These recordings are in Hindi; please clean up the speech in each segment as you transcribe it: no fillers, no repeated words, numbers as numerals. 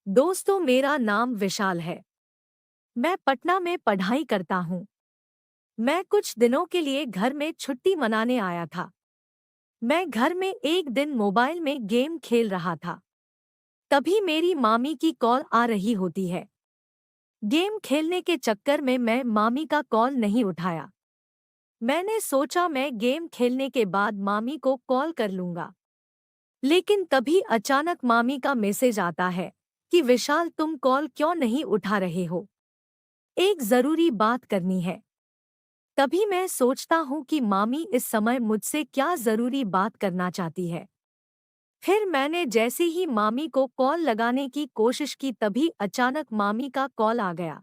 दोस्तों, मेरा नाम विशाल है। मैं पटना में पढ़ाई करता हूँ। मैं कुछ दिनों के लिए घर में छुट्टी मनाने आया था। मैं घर में एक दिन मोबाइल में गेम खेल रहा था। तभी मेरी मामी की कॉल आ रही होती है। गेम खेलने के चक्कर में मैं मामी का कॉल नहीं उठाया। मैंने सोचा मैं गेम खेलने के बाद मामी को कॉल कर लूंगा। लेकिन तभी अचानक मामी का मैसेज आता है कि विशाल, तुम कॉल क्यों नहीं उठा रहे हो? एक जरूरी बात करनी है। तभी मैं सोचता हूँ कि मामी इस समय मुझसे क्या जरूरी बात करना चाहती है। फिर मैंने जैसे ही मामी को कॉल लगाने की कोशिश की, तभी अचानक मामी का कॉल आ गया।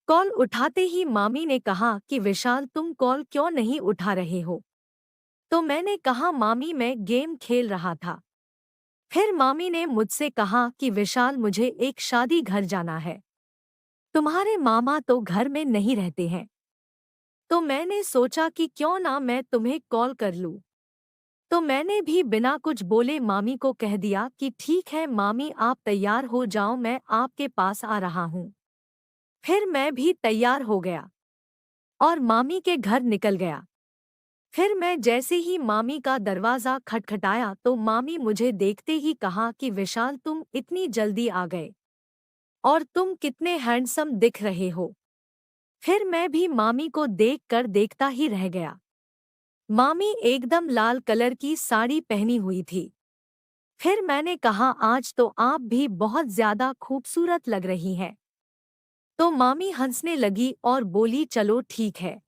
कॉल उठाते ही मामी ने कहा कि विशाल, तुम कॉल क्यों नहीं उठा रहे हो? तो मैंने कहा, मामी मैं गेम खेल रहा था। फिर मामी ने मुझसे कहा कि विशाल, मुझे एक शादी घर जाना है। तुम्हारे मामा तो घर में नहीं रहते हैं। तो मैंने सोचा कि क्यों ना मैं तुम्हें कॉल कर लूं। तो मैंने भी बिना कुछ बोले मामी को कह दिया कि ठीक है मामी, आप तैयार हो जाओ, मैं आपके पास आ रहा हूँ। फिर मैं भी तैयार हो गया और मामी के घर निकल गया। फिर मैं जैसे ही मामी का दरवाज़ा खटखटाया तो मामी मुझे देखते ही कहा कि विशाल, तुम इतनी जल्दी आ गए और तुम कितने हैंडसम दिख रहे हो। फिर मैं भी मामी को देखकर देखता ही रह गया। मामी एकदम लाल कलर की साड़ी पहनी हुई थी। फिर मैंने कहा, आज तो आप भी बहुत ज्यादा खूबसूरत लग रही हैं। तो मामी हंसने लगी और बोली, चलो ठीक है,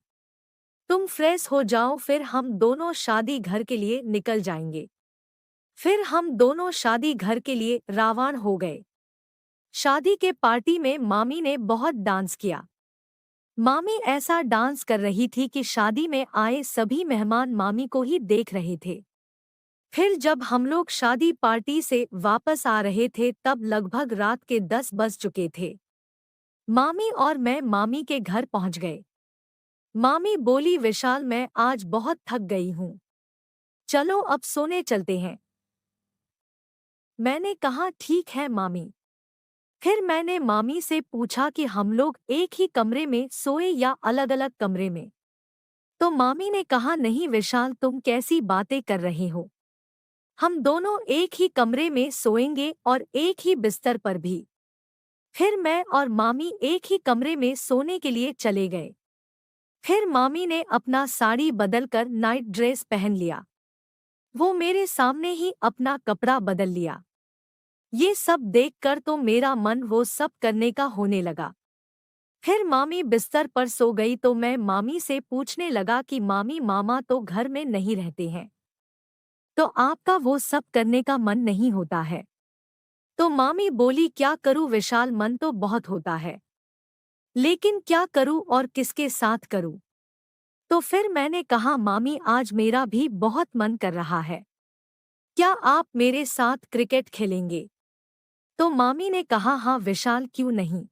तुम फ्रेश हो जाओ, फिर हम दोनों शादी घर के लिए निकल जाएंगे। फिर हम दोनों शादी घर के लिए रवाना हो गए। शादी के पार्टी में मामी ने बहुत डांस किया। मामी ऐसा डांस कर रही थी कि शादी में आए सभी मेहमान मामी को ही देख रहे थे। फिर जब हम लोग शादी पार्टी से वापस आ रहे थे तब लगभग रात के 10 बज चुके थे। मामी और मैं मामी के घर पहुंच गए। मामी बोली, विशाल मैं आज बहुत थक गई हूँ, चलो अब सोने चलते हैं। मैंने कहा, ठीक है मामी। फिर मैंने मामी से पूछा कि हम लोग एक ही कमरे में सोए या अलग अलग कमरे में। तो मामी ने कहा, नहीं विशाल, तुम कैसी बातें कर रहे हो? हम दोनों एक ही कमरे में सोएंगे और एक ही बिस्तर पर भी। फिर मैं और मामी एक ही कमरे में सोने के लिए चले गए। फिर मामी ने अपना साड़ी बदलकर नाइट ड्रेस पहन लिया। वो मेरे सामने ही अपना कपड़ा बदल लिया। ये सब देखकर तो मेरा मन वो सब करने का होने लगा। फिर मामी बिस्तर पर सो गई तो मैं मामी से पूछने लगा कि मामी, मामा तो घर में नहीं रहते हैं, तो आपका वो सब करने का मन नहीं होता है? तो मामी बोली, क्या करूं विशाल, मन तो बहुत होता है, लेकिन क्या करूं और किसके साथ करूं? तो फिर मैंने कहा, मामी आज मेरा भी बहुत मन कर रहा है, क्या आप मेरे साथ क्रिकेट खेलेंगे? तो मामी ने कहा, हाँ विशाल, क्यों नहीं।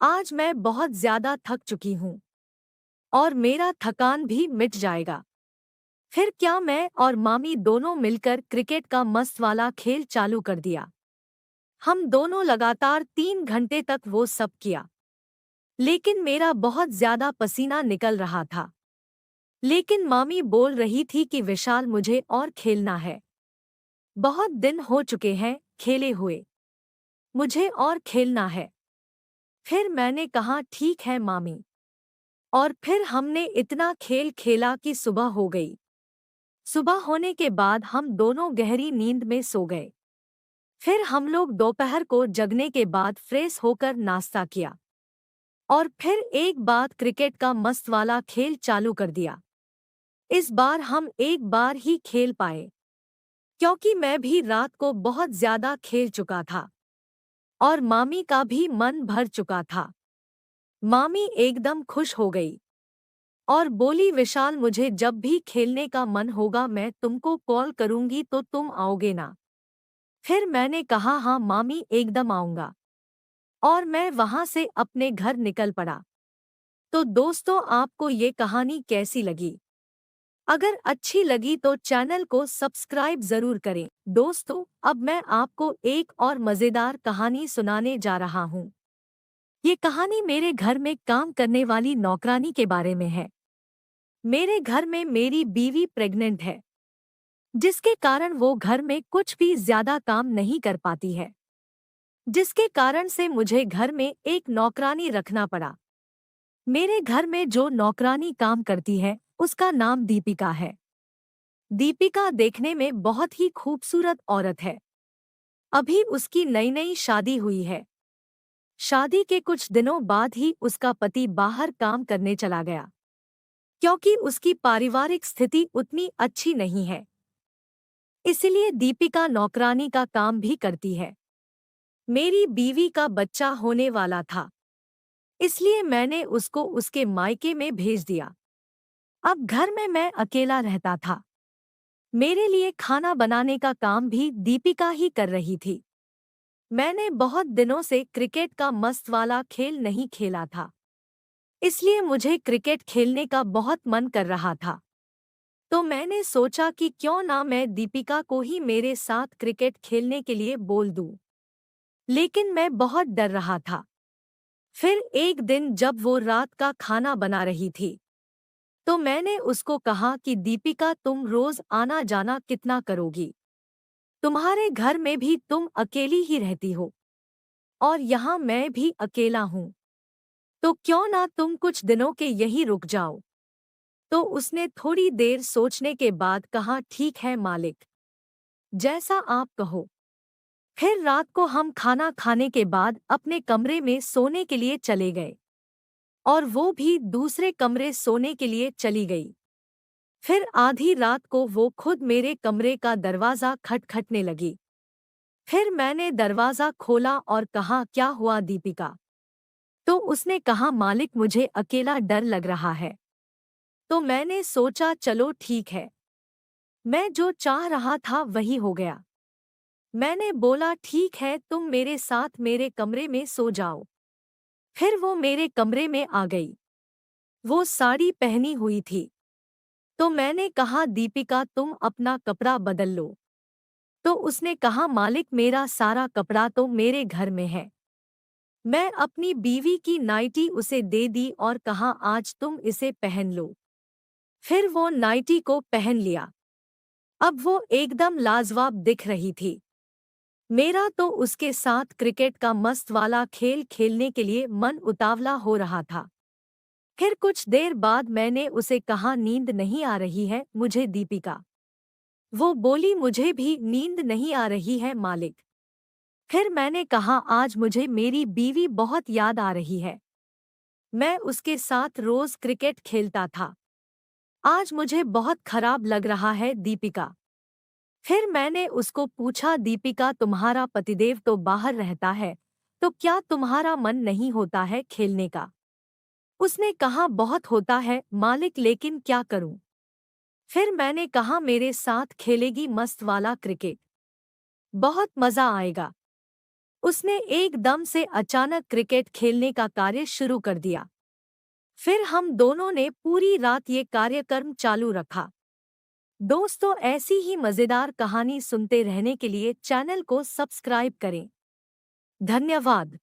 आज मैं बहुत ज्यादा थक चुकी हूँ और मेरा थकान भी मिट जाएगा। फिर क्या मैं और मामी दोनों मिलकर क्रिकेट का मस्त वाला खेल चालू कर दिया। हम दोनों लगातार 3 घंटे तक वो सब किया। लेकिन मेरा बहुत ज्यादा पसीना निकल रहा था। लेकिन मामी बोल रही थी कि विशाल, मुझे और खेलना है, बहुत दिन हो चुके हैं खेले हुए, मुझे और खेलना है। फिर मैंने कहा, ठीक है मामी। और फिर हमने इतना खेल खेला कि सुबह हो गई। सुबह होने के बाद हम दोनों गहरी नींद में सो गए। फिर हम लोग दोपहर को जगने के बाद फ्रेश होकर नाश्ता किया और फिर एक बार क्रिकेट का मस्त वाला खेल चालू कर दिया। इस बार हम एक बार ही खेल पाए, क्योंकि मैं भी रात को बहुत ज्यादा खेल चुका था और मामी का भी मन भर चुका था। मामी एकदम खुश हो गई और बोली, विशाल, मुझे जब भी खेलने का मन होगा मैं तुमको कॉल करूंगी, तो तुम आओगे ना? फिर मैंने कहा, हाँ मामी, एकदम आऊंगा। और मैं वहां से अपने घर निकल पड़ा। तो दोस्तों, आपको ये कहानी कैसी लगी? अगर अच्छी लगी तो चैनल को सब्सक्राइब जरूर करें। दोस्तों, अब मैं आपको एक और मजेदार कहानी सुनाने जा रहा हूँ। ये कहानी मेरे घर में काम करने वाली नौकरानी के बारे में है। मेरे घर में मेरी बीवी प्रेग्नेंट है, जिसके कारण वो घर में कुछ भी ज्यादा काम नहीं कर पाती है, जिसके कारण से मुझे घर में एक नौकरानी रखना पड़ा। मेरे घर में जो नौकरानी काम करती है, उसका नाम दीपिका है। दीपिका देखने में बहुत ही खूबसूरत औरत है। अभी उसकी नई नई शादी हुई है। शादी के कुछ दिनों बाद ही उसका पति बाहर काम करने चला गया, क्योंकि उसकी पारिवारिक स्थिति उतनी अच्छी नहीं है। इसलिए दीपिका नौकरानी का काम भी करती है। मेरी बीवी का बच्चा होने वाला था, इसलिए मैंने उसको उसके मायके में भेज दिया। अब घर में मैं अकेला रहता था। मेरे लिए खाना बनाने का काम भी दीपिका ही कर रही थी। मैंने बहुत दिनों से क्रिकेट का मस्त वाला खेल नहीं खेला था, इसलिए मुझे क्रिकेट खेलने का बहुत मन कर रहा था। तो मैंने सोचा कि क्यों ना मैं दीपिका को ही मेरे साथ क्रिकेट खेलने के लिए बोल दूं। लेकिन मैं बहुत डर रहा था। फिर एक दिन जब वो रात का खाना बना रही थी, तो मैंने उसको कहा कि दीपिका, तुम रोज आना जाना कितना करोगी? तुम्हारे घर में भी तुम अकेली ही रहती हो, और यहाँ मैं भी अकेला हूँ। तो क्यों ना तुम कुछ दिनों के यहीं रुक जाओ। तो उसने थोड़ी देर सोचने के बाद कहा, ठीक है मालिक, जैसा आप कहो। फिर रात को हम खाना खाने के बाद अपने कमरे में सोने के लिए चले गए, और वो भी दूसरे कमरे सोने के लिए चली गई। फिर आधी रात को वो खुद मेरे कमरे का दरवाज़ा खटखटने लगी। फिर मैंने दरवाज़ा खोला और कहा, क्या हुआ दीपिका? तो उसने कहा, मालिक, मुझे अकेला डर लग रहा है। तो मैंने सोचा चलो ठीक है, मैं जो चाह रहा था वही हो गया। मैंने बोला, ठीक है, तुम मेरे साथ मेरे कमरे में सो जाओ। फिर वो मेरे कमरे में आ गई। वो साड़ी पहनी हुई थी। तो मैंने कहा, दीपिका, तुम अपना कपड़ा बदल लो। तो उसने कहा, मालिक, मेरा सारा कपड़ा तो मेरे घर में है। मैं अपनी बीवी की नाइटी उसे दे दी और कहा, आज तुम इसे पहन लो। फिर वो नाइटी को पहन लिया। अब वो एकदम लाजवाब दिख रही थी। मेरा तो उसके साथ क्रिकेट का मस्त वाला खेल खेलने के लिए मन उतावला हो रहा था। फिर कुछ देर बाद मैंने उसे कहा, नींद नहीं आ रही है मुझे दीपिका? वो बोली, मुझे भी नींद नहीं आ रही है मालिक। फिर मैंने कहा, आज मुझे मेरी बीवी बहुत याद आ रही है। मैं उसके साथ रोज क्रिकेट खेलता था। आज मुझे बहुत खराब लग रहा है दीपिका। फिर मैंने उसको पूछा, दीपिका, तुम्हारा पतिदेव तो बाहर रहता है, तो क्या तुम्हारा मन नहीं होता है खेलने का? उसने कहा, बहुत होता है मालिक, लेकिन क्या करूं? फिर मैंने कहा, मेरे साथ खेलेगी मस्त वाला क्रिकेट? बहुत मजा आएगा। उसने एकदम से अचानक क्रिकेट खेलने का कार्य शुरू कर दिया। फिर हम दोनों ने पूरी रात ये कार्यक्रम चालू रखा। दोस्तों, ऐसी ही मजेदार कहानी सुनते रहने के लिए चैनल को सब्सक्राइब करें। धन्यवाद।